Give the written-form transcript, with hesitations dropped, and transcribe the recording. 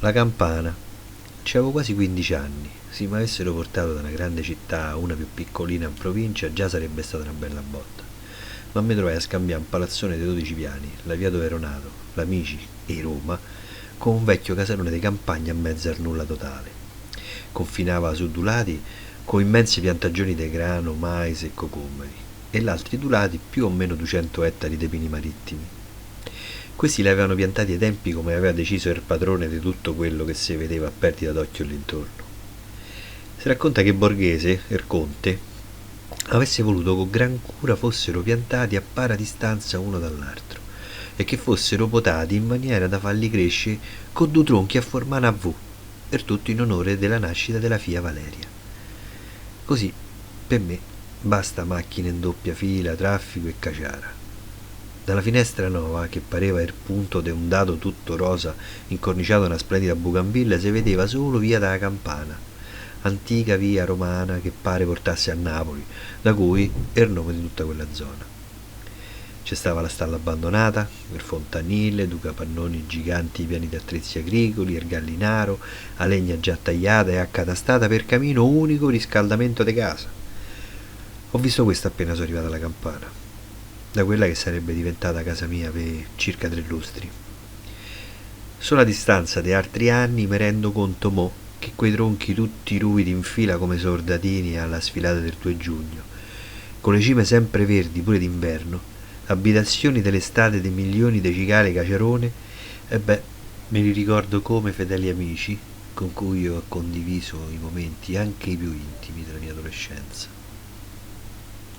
La campana. C'avevo quasi 15 anni. Se mi avessero portato da una grande città a una più piccolina in provincia già sarebbe stata una bella botta. Ma mi trovai a scambiare un palazzone dei 12 piani, la via dove ero nato, l'Amici e Roma, con un vecchio caserone di campagna a mezzo al nulla totale. Confinava su due lati con immense piantagioni di grano, mais e cocomeri, e l'altri due lati più o meno 200 ettari di pini marittimi. Questi li avevano piantati ai tempi come aveva deciso il padrone di tutto quello che si vedeva a perdita d'occhio l'intorno. Si racconta che Borghese, il conte, avesse voluto con gran cura fossero piantati a pari distanza uno dall'altro e che fossero potati in maniera da farli crescere con due tronchi a formare una V, per tutto in onore della nascita della figlia Valeria. Così, per me, basta macchine in doppia fila, traffico e caciara. Dalla finestra nuova, che pareva il punto di un dado tutto rosa incorniciato da una splendida bucambilla, si vedeva solo via dalla Campana, antica via romana che pare portasse a Napoli, da cui è il nome di tutta quella zona. C'è stava la stalla abbandonata, il fontanile, due capannoni giganti pieni di attrezzi agricoli, il gallinaro, la legna già tagliata e accatastata per camino unico riscaldamento di casa. Ho visto questo appena sono arrivata alla Campana, da quella che sarebbe diventata casa mia per circa 3 lustri. Solo a distanza di altri anni mi rendo conto mo che quei tronchi tutti ruvidi in fila come soldatini alla sfilata del 2 giugno, con le cime sempre verdi pure d'inverno, abitazioni dell'estate di milioni di cicale caciarone, e beh, me li ricordo come fedeli amici con cui ho condiviso i momenti anche i più intimi della mia adolescenza.